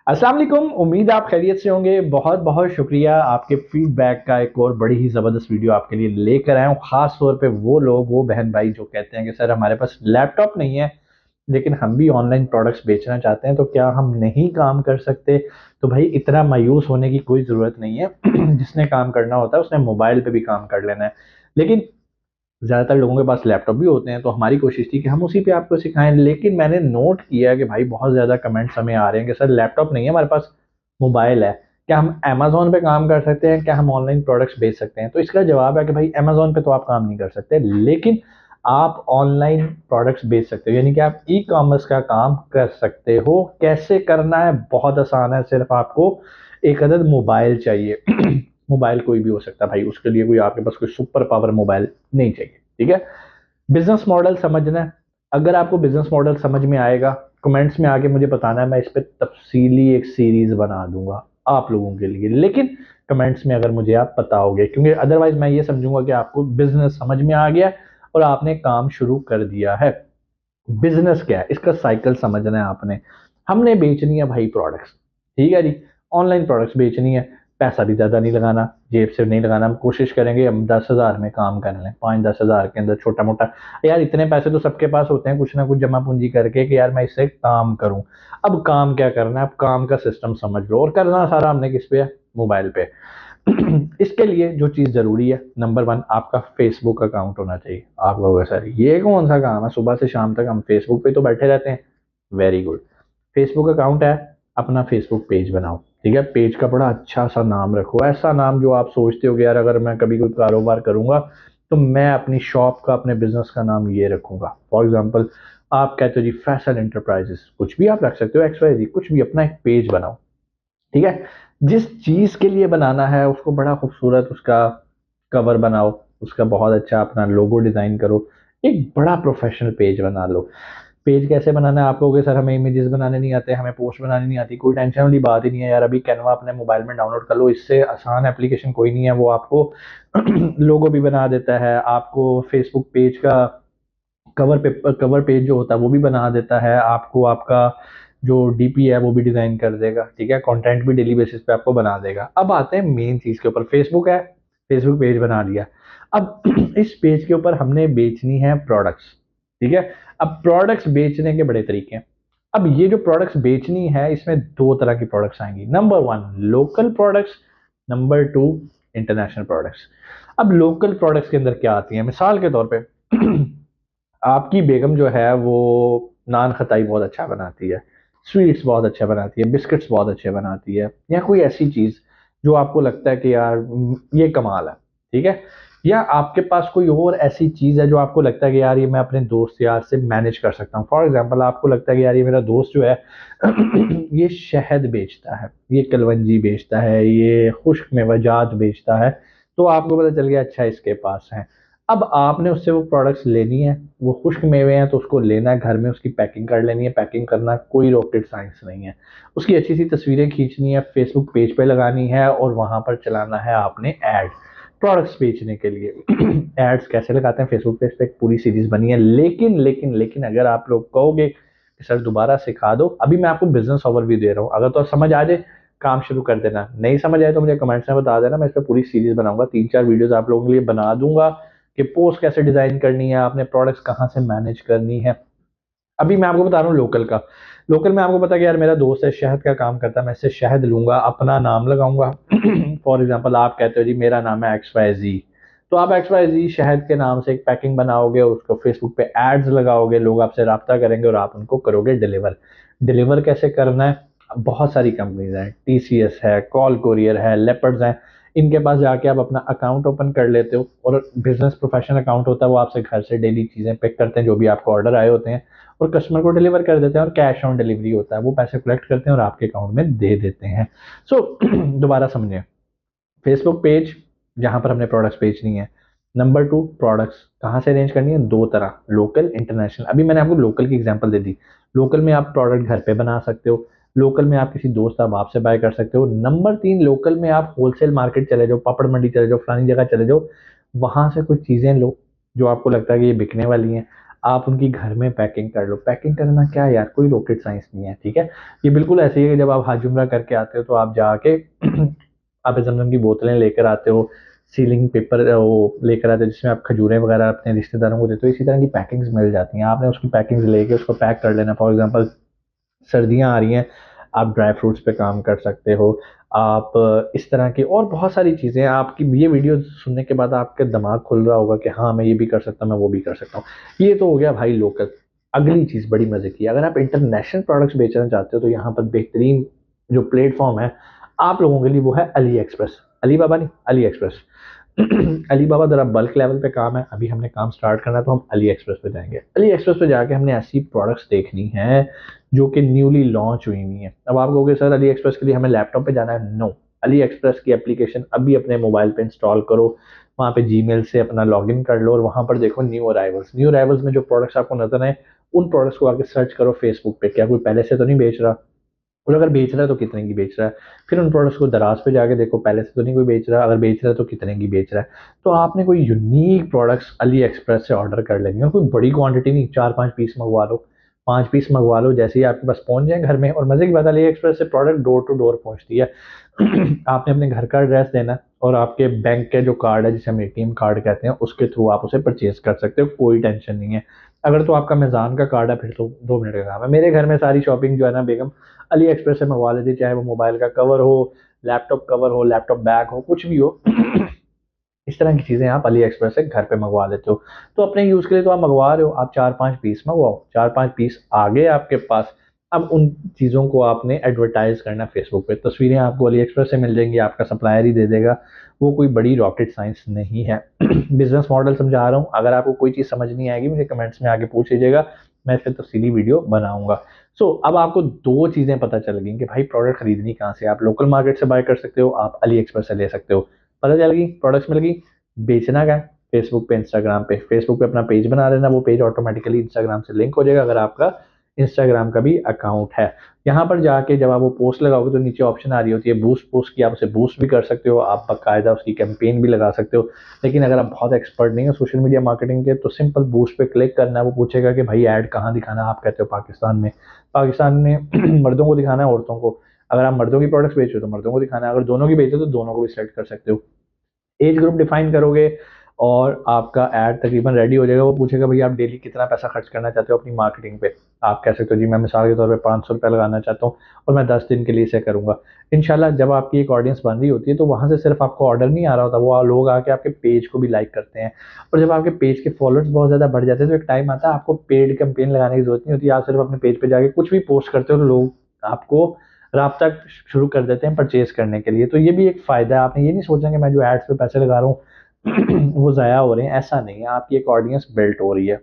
अस्सलाम वालेकुम। उम्मीद आप खैरियत से होंगे। बहुत बहुत शुक्रिया आपके फीडबैक का। एक और बड़ी ही ज़बरदस्त वीडियो आपके लिए लेकर आया हूँ। ख़ास तौर पे वो लोग, वो बहन भाई जो कहते हैं कि सर हमारे पास लैपटॉप नहीं है लेकिन हम भी ऑनलाइन प्रोडक्ट्स बेचना चाहते हैं, तो क्या हम नहीं काम कर सकते? तो भाई इतना मायूस होने की कोई ज़रूरत नहीं है। जिसने काम करना होता है उसने मोबाइल पे भी काम कर लेना है। लेकिन ज़्यादातर लोगों के पास लैपटॉप भी होते हैं, तो हमारी कोशिश थी कि हम उसी पे आपको सिखाएं। लेकिन मैंने नोट किया कि भाई बहुत ज़्यादा कमेंट्स हमें आ रहे हैं कि सर लैपटॉप नहीं है हमारे पास, मोबाइल है। क्या हम अमेजोन पे काम कर सकते हैं? क्या हम ऑनलाइन प्रोडक्ट्स बेच सकते हैं? तो इसका जवाब है कि भाई अमेजोन पे तो आप काम नहीं कर सकते, लेकिन आप ऑनलाइन प्रोडक्ट्स बेच सकते हो, यानी कि आप ई कॉमर्स का काम कर सकते हो। कैसे करना है? बहुत आसान है। सिर्फ आपको एक अदद मोबाइल चाहिए। मोबाइल कोई भी हो सकता है भाई, उसके लिए कोई आपके पास कोई सुपर पावर मोबाइल नहीं चाहिए। ठीक है। बिजनेस मॉडल समझना है। अगर आपको बिजनेस मॉडल समझ में आएगा, कमेंट्स में आके मुझे बताना है, मैं इस पे तफसीली एक सीरीज बना दूंगा आप लोगों के लिए। लेकिन कमेंट्स में अगर मुझे आप बताओगे, क्योंकि अदरवाइज मैं ये समझूंगा कि आपको बिजनेस समझ में आ गया और आपने काम शुरू कर दिया है। बिजनेस क्या है, इसका साइकिल समझना है आपने। हमने बेचनी है भाई प्रोडक्ट्स। ठीक है जी। ऑनलाइन प्रोडक्ट्स बेचनी है। पैसा भी ज्यादा नहीं लगाना, जेब से नहीं लगाना। हम कोशिश करेंगे हम 10,000 में काम कर लें, 5-10 हज़ार के अंदर छोटा मोटा। यार इतने पैसे तो सबके पास होते हैं कुछ ना कुछ जमा पूंजी करके कि यार मैं इससे काम करूं। अब काम क्या करना है? अब काम का सिस्टम समझ लो। और करना सारा हमने किस पे है? मोबाइल पे। इसके लिए जो चीज जरूरी है, नंबर वन, आपका फेसबुक अकाउंट होना चाहिए। आप कहोगे सर ये कौन सा काम है, सुबह से शाम तक हम फेसबुक पे तो बैठे रहते हैं। Very good. फेसबुक अकाउंट है, अपना फेसबुक पेज बनाओ। ठीक है। पेज का बड़ा अच्छा सा नाम रखो, ऐसा नाम जो आप सोचते हो कि यार अगर मैं कभी कोई कारोबार करूंगा तो मैं अपनी शॉप का, अपने बिजनेस का नाम ये रखूंगा। फॉर एग्जाम्पल, आप कहते हो जी फैसल एंटरप्राइजेस, कुछ भी आप रख सकते हो, एक्स वाई जी, कुछ भी, अपना एक पेज बनाओ। ठीक है। जिस चीज के लिए बनाना है उसको बड़ा खूबसूरत उसका कवर बनाओ, उसका बहुत अच्छा अपना लोगो डिजाइन करो, एक बड़ा प्रोफेशनल पेज बना लो। पेज कैसे बनाना है? आप कहोगे सर हमें इमेजेस बनाने नहीं आते, हमें पोस्ट बनानी नहीं आती। कोई टेंशन वाली बात ही नहीं है यार। अभी कैनवा अपने मोबाइल में डाउनलोड कर लो, इससे आसान एप्लीकेशन कोई नहीं है। वो आपको लोगो भी बना देता है, आपको फेसबुक पेज का कवर पेज जो होता है वो भी बना देता है, आपको आपका जो डीपी है वो भी डिजाइन कर देगा। ठीक है। कंटेंट भी डेली बेसिस पे आपको बना देगा। अब आते हैं मेन चीज के ऊपर। फेसबुक है, फेसबुक पेज बना दिया। अब इस पेज के ऊपर हमने बेचनी है प्रोडक्ट्स। ठीक है। अब प्रोडक्ट्स बेचने के बड़े तरीके हैं। अब ये जो प्रोडक्ट्स बेचनी है इसमें दो तरह की प्रोडक्ट्स आएंगी। Number one, local products. Number two, international products. अब लोकल प्रोडक्ट्स के अंदर क्या आती है? मिसाल के तौर पे आपकी बेगम जो है वो नान खटाई बहुत अच्छा बनाती है, स्वीट्स बहुत अच्छा बनाती है, बिस्किट्स बहुत अच्छे बनाती है, या कोई ऐसी चीज जो आपको लगता है कि यार ये कमाल है। ठीक है। या आपके पास कोई और ऐसी चीज है जो आपको लगता है कि यार ये मैं अपने दोस्त यार से मैनेज कर सकता हूँ। फॉर एग्जाम्पल, आपको लगता है कि यार ये मेरा दोस्त जो है ये शहद बेचता है, ये कलवंजी बेचता है, ये खुश्क मेवाजात बेचता है। तो आपको पता चल गया अच्छा इसके पास है। अब आपने उससे वो प्रोडक्ट्स लेनी है। वो खुश्क मेवे हैं तो उसको लेना है, घर में उसकी पैकिंग कर लेनी है। पैकिंग करना कोई रॉकेट साइंस नहीं है। उसकी अच्छी सी तस्वीरें खींचनी है, फेसबुक पेज पे लगानी है, और वहां पर चलाना है आपने ऐड, प्रोडक्ट्स बेचने के लिए। एड्स कैसे लगाते हैं फेसबुक पेज पे एक पूरी सीरीज बनी है। लेकिन अगर आप लोग कहोगे कि सर दोबारा सिखा दो, अभी मैं आपको बिजनेस ओवरव्यू दे रहा हूँ, अगर तो समझ आ जाए काम शुरू कर देना, नहीं समझ आए तो मुझे कमेंट्स में बता देना। मैं इस पर पूरी सीरीज बनाऊंगा, 3-4 वीडियोस आप लोगों के लिए बना दूंगा कि पोस्ट कैसे डिजाइन करनी है, आपने प्रोडक्ट्स कहाँ से मैनेज करनी है। अभी मैं आपको बता रहा हूँ लोकल का। लोकल में आपको पता कि यार मेरा दोस्त है शहद का काम करता है, मैं इससे शहद लूंगा, अपना नाम लगाऊंगा। फॉर एग्जाम्पल, आप कहते हो जी मेरा नाम है एक्स वाई जी, तो आप एक्स वाई जी शहद के नाम से एक पैकिंग बनाओगे और उसको फेसबुक पे एड्स लगाओगे, लोग आपसे रब्ता करेंगे और आप उनको करोगे डिलीवर। डिलीवर कैसे करना है? बहुत सारी कंपनीज हैं, टीसीएस है, कॉल कोरियर है, लेपर्ड्स हैं। इनके पास जाके आप अपना अकाउंट ओपन कर लेते हो, और बिजनेस प्रोफेशनल अकाउंट होता है, वो आपसे घर से डेली चीजें पिक करते हैं जो भी आपको ऑर्डर आए होते हैं, और कस्टमर को डिलीवर कर देते हैं, और कैश ऑन डिलीवरी होता है, वो पैसे कलेक्ट करते हैं और आपके अकाउंट में दे देते हैं। सो दोबारा समझिए। फेसबुक पेज जहां पर हमने प्रोडक्ट्स बेचनी है। नंबर टू, प्रोडक्ट्स कहाँ से अरेंज करनी है? दो तरह, लोकल, इंटरनेशनल। अभी मैंने आपको लोकल की एग्जांपल दे दी। लोकल में आप प्रोडक्ट घर पे बना सकते हो, लोकल में आप किसी दोस्त आप आपसे बाय कर सकते हो। नंबर तीन, लोकल में आप होलसेल मार्केट चले जाओ, पापड़ मंडी चले जाओ, फलानी जगह चले जाओ, वहां से कुछ चीजें लो जो आपको लगता है कि ये बिकने वाली हैं। आप उनकी घर में पैकिंग कर लो। पैकिंग करना क्या है यार, कोई रॉकेट साइंस नहीं है, ठीक है। ये बिल्कुल ऐसे ही है कि जब आप हज उम्रा करके आते हो तो आप जाके आप जमजम की बोतलें लेकर आते हो, सीलिंग पेपर वो लेकर आते हो जिसमें आप खजूरें वगैरह अपने रिश्तेदारों को देते हो, इसी तरह की पैकिंग्स मिल जाती हैं। आपने उसकी पैकिंग्स लेके उसको पैक कर लेना। फॉर एग्जांपल सर्दियाँ आ रही हैं, आप ड्राई फ्रूट्स पे काम कर सकते हो। आप इस तरह की और बहुत सारी चीज़ें, आपकी ये वीडियो सुनने के बाद आपके दिमाग खुल रहा होगा कि हाँ मैं ये भी कर सकता हूँ, मैं वो भी कर सकता हूँ। ये तो हो गया भाई लोकल। अगली चीज़ बड़ी मज़े की, अगर आप इंटरनेशनल प्रोडक्ट्स बेचना चाहते हो तो यहाँ पर बेहतरीन जो प्लेटफॉर्म है आप लोगों के लिए वो है अली एक्सप्रेस। अली बाबा नहीं, अली एक्सप्रेस। अली बाबा ज़रा बल्क लेवल पे काम है, अभी हमने काम स्टार्ट करना है तो हम अली एक्सप्रेस पे जाएंगे। अली एक्सप्रेस पे जाके हमने ऐसी प्रोडक्ट्स देखनी है जो कि न्यूली लॉन्च हुई हुई है। अब आप कहोगे सर अली एक्सप्रेस के लिए हमें लैपटॉप पे जाना है, नो। अली एक्सप्रेस की एप्लीकेशन अभी अपने मोबाइल पे इंस्टॉल करो, वहाँ पे जीमेल से अपना लॉगिन कर लो और वहाँ पर देखो न्यू अराइवल्स। न्यू अराइवल्स में जो प्रोडक्ट्स आपको नजर आए उन प्रोडक्ट्स को आके सर्च करो फेसबुक पे, क्या कोई पहले से तो नहीं बेच रहा, और अगर बेच रहा है तो कितने की बेच रहा है। फिर उन प्रोडक्ट्स को दराज पे जाके देखो, पहले से तो नहीं कोई बेच रहा, अगर बेच रहा है तो कितने की बेच रहा है। तो आपने कोई यूनिक प्रोडक्ट्स अली एक्सप्रेस से ऑर्डर कर लेनी है, कोई बड़ी क्वांटिटी नहीं, 4-5 पीस मंगवा लो, 5 पीस मंगवा लो, जैसे ही आपके पास पहुंच जाए घर में। और मजे की बात, अली एक्सप्रेस से प्रोडक्ट डोर टू डोर पहुंचती है। आपने अपने घर का एड्रेस देना है और आपके बैंक के जो कार्ड है जिसे हम एटीएम कार्ड कहते हैं उसके थ्रू आप उसे परचेज कर सकते हो, कोई टेंशन नहीं है। अगर तो आपका मेजान का कार्ड है फिर तो 2 मिनट का काम है। मेरे घर में सारी शॉपिंग जो है ना बेगम अली एक्सप्रेस से मंगवा लेती, चाहे वो मोबाइल का कवर हो, लैपटॉप कवर हो, लैपटॉप बैग हो, कुछ भी हो। इस तरह की चीजें आप अली एक्सप्रेस से घर पे मंगवा लेते हो। तो अपने यूज के लिए तो आप मंगवा रहे हो, आप 4-5 पीस मंगवाओ, 4-5 पीस आ गए आपके पास। अब उन चीजों को आपने एडवर्टाइज करना फेसबुक पे, तस्वीरें आपको अली एक्सप्रेस से मिल जाएंगी, आपका सप्लायर ही दे देगा, वो कोई बड़ी रॉकेट साइंस नहीं है। बिजनेस मॉडल समझा रहा हूँ, अगर आपको कोई चीज समझ नहीं आएगी मुझे कमेंट्स में आगे पूछ लीजिएगा, मैं इस पर तफसीली वीडियो बनाऊंगा। अब आपको दो चीजें पता चल गई कि भाई प्रोडक्ट खरीदनी कहाँ से, आप लोकल मार्केट से बाय कर सकते हो, आप अली एक्सप्रेस से ले सकते हो। पता चल गई, प्रोडक्ट्स मिल गई। बेचना क्या है, फेसबुक पे इंस्टाग्राम पे, फेसबुक पे अपना पेज बना लेना, वो पेज ऑटोमेटिकली इंस्टाग्राम से लिंक हो जाएगा अगर आपका इंस्टाग्राम का भी अकाउंट है। यहाँ पर जाके जब आप वो पोस्ट लगाओगे तो नीचे ऑप्शन आ रही होती है बूस्ट पोस्ट की, आप उसे बूस्ट भी कर सकते हो, आप बाकायदा उसकी कैंपेन भी लगा सकते हो। लेकिन अगर आप बहुत एक्सपर्ट नहीं हो सोशल मीडिया मार्केटिंग के तो सिंपल बूस्ट पे क्लिक करना है, वो पूछेगा कि भाई ऐड कहाँ दिखाना है, आप कहते हो पाकिस्तान में। पाकिस्तान में मर्दों को दिखाना है, औरतों को। अगर आप मर्दों की प्रोडक्ट्स बेच रहे हो तो मर्दों को दिखाना है, अगर दोनों की बेच रहे हो तो दोनों को भी सेलेक्ट कर सकते हो। एज ग्रुप डिफाइन करोगे और आपका ऐड तकरीबन रेडी हो जाएगा। वो पूछेगा भैया आप डेली कितना पैसा खर्च करना चाहते हो अपनी मार्केटिंग पे। आप कह सकते हो जी मैं मिसाल के तौर पे 500 रुपये लगाना चाहता हूँ और मैं 10 दिन के लिए इसे करूंगा। इंशाल्लाह जब आपकी एक ऑडियंस बन रही होती है तो वहां से सिर्फ आपको ऑर्डर नहीं आ रहा होता, वो लोग आके आपके पेज को भी लाइक करते हैं। और जब आपके पेज के फॉलोअर्स बहुत ज्यादा बढ़ जाते हैं तो एक टाइम आता है आपको पेड कैंपेन लगाने की जरूरत नहीं होती, आप सिर्फ अपने पेज पे जाके कुछ भी पोस्ट करते हो तो लोग आपको राब्ता शुरू कर देते हैं परचेज करने के लिए। तो ये भी एक फायदा है। आपने ये नहीं सोचना कि मैं जो एड्स पे पैसे लगा रहा हूँ वो ज़ाया हो रहे हैं, ऐसा नहीं है। आपकी एक ऑडियंस बिल्ट हो रही है,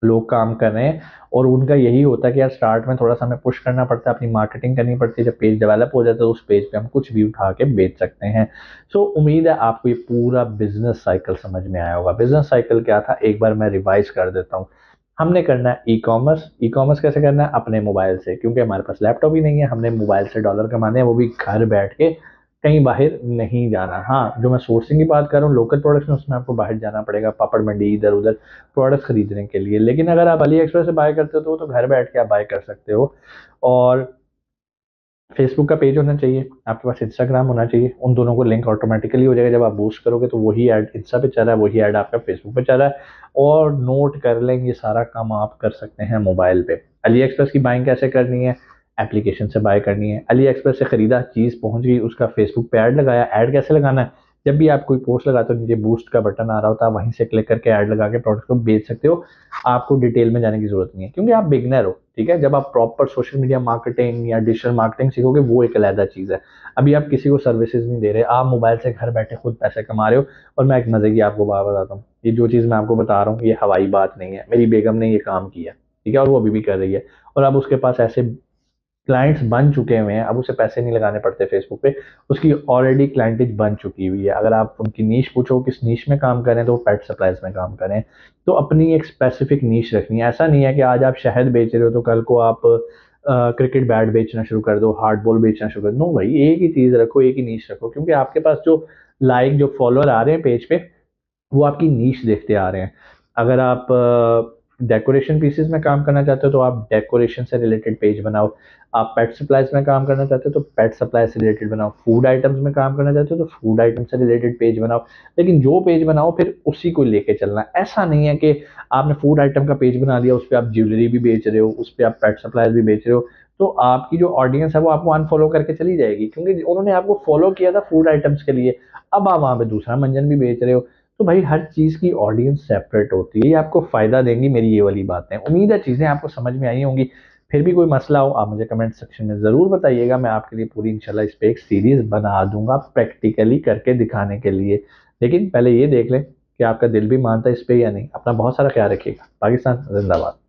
लोग काम कर रहे हैं और उनका यही होता है कि यार स्टार्ट में थोड़ा सा हमें पुश करना पड़ता है, अपनी मार्केटिंग करनी पड़ती है, जब पेज डेवलप हो जाता है तो उस पेज पे हम कुछ भी उठा के बेच सकते हैं। उम्मीद है आपको ये पूरा बिजनेस साइकिल समझ में आया होगा। बिजनेस साइकिल क्या था, एक बार मैं रिवाइज कर देता हूँ। हमने करना है ई कॉमर्स। ई कॉमर्स कैसे करना है, अपने मोबाइल से, क्योंकि हमारे पास लैपटॉप ही नहीं है, हमने मोबाइल से डॉलर कमाने हैं, वो भी घर बैठ के, कहीं बाहर नहीं जाना। हाँ जो मैं सोर्सिंग की बात कर रहा हूँ लोकल प्रोडक्ट्स में, उसमें आपको बाहर जाना पड़ेगा, पापड़ मंडी इधर उधर प्रोडक्ट्स खरीदने के लिए। लेकिन अगर आप अली एक्सप्रेस से बाय करते हो तो वो तो घर बैठ के आप बाय कर सकते हो। और फेसबुक का पेज होना चाहिए, आपके पास इंस्टाग्राम होना चाहिए, उन दोनों को लिंक ऑटोमेटिकली हो जाएगा। जब आप बूस्ट करोगे तो वही ऐड इंस्टा पे चल रहा है, वही ऐड आपका फेसबुक पे चल रहा है। और नोट कर लें, ये सारा काम आप कर सकते हैं मोबाइल पे। अली एक्सप्रेस की बाइंग कैसे करनी है, एप्लीकेशन से बाय करनी है। अली एक्सप्रेस से खरीदा, चीज पहुंच गई, उसका फेसबुक पे ऐड लगाया। ऐड कैसे लगाना है, जब भी आप कोई पोस्ट लगाते हो नीचे बूस्ट का बटन आ रहा होता है, वहीं से क्लिक करके ऐड लगा के प्रोडक्ट को बेच सकते हो। आपको डिटेल में जाने की जरूरत नहीं है क्योंकि आप बिगनर हो, ठीक है। जब आप प्रॉपर सोशल मीडिया मार्केटिंग या डिजिटल मार्केटिंग सीखोगे वो एक अलग चीज है। अभी आप किसी को सर्विसेज नहीं दे रहे, आप मोबाइल से घर बैठे खुद पैसे कमा रहे हो। और मैं एक मजे की आपको बात बताता हूँ, ये जो चीज मैं आपको बता रहा हूँ ये हवाई बात नहीं है, मेरी बेगम ने ये काम किया, ठीक है, और वो अभी भी कर रही है। और अब उसके पास ऐसे क्लाइंट्स बन चुके हुए हैं, अब उसे पैसे नहीं लगाने पड़ते फेसबुक पे, उसकी ऑलरेडी क्लाइंटेज बन चुकी हुई है। अगर आप उनकी नीश पूछो किस नीश में काम करें तो वो पेट सप्लाईज में काम करें। तो अपनी एक स्पेसिफिक नीश रखनी है। ऐसा नहीं है कि आज आप शहद बेच रहे हो तो कल को आप क्रिकेट बैट बेचना शुरू कर दो, हार्ड बॉल बेचना शुरू कर दो। नो भाई, एक ही चीज रखो, एक ही नीश रखो, क्योंकि आपके पास जो जो फॉलोअर आ रहे हैं पेज पे वो आपकी नीश देखते आ रहे हैं। अगर आप डेकोरेशन पीसेस में काम करना चाहते हो तो आप डेकोरेशन से रिलेटेड पेज बनाओ। आप पेट सप्लाईज में काम करना चाहते हो तो पेट सप्लाई से रिलेटेड बनाओ। फूड आइटम्स में काम करना चाहते हो तो फूड आइटम से रिलेटेड पेज बनाओ। लेकिन जो पेज बनाओ फिर उसी को लेके चलना। ऐसा नहीं है कि आपने फूड आइटम का पेज बना लिया, उस पर आप ज्वेलरी भी बेच रहे हो, उस पर आप पेट सप्लाईज भी बेच रहे हो, तो आपकी जो ऑडियंस है वो आपको अनफॉलो करके चली जाएगी, क्योंकि उन्होंने आपको फॉलो किया था फूड आइटम्स के लिए। अब आप वहां पे दूसरा मंजन भी बेच रहे हो। तो भाई हर चीज की ऑडियंस सेपरेट होती है, ये आपको फायदा देंगी मेरी ये वाली बातें। उम्मीद है चीजें आपको समझ में आई होंगी। फिर भी कोई मसला हो आप मुझे कमेंट सेक्शन में जरूर बताइएगा, मैं आपके लिए पूरी इंशाल्लाह इस पे एक सीरीज बना दूंगा प्रैक्टिकली करके दिखाने के लिए। लेकिन पहले ये देख लें कि आपका दिल भी मानता है इस पे या नहीं। अपना बहुत सारा ख्याल रखिएगा। पाकिस्तान जिंदाबाद।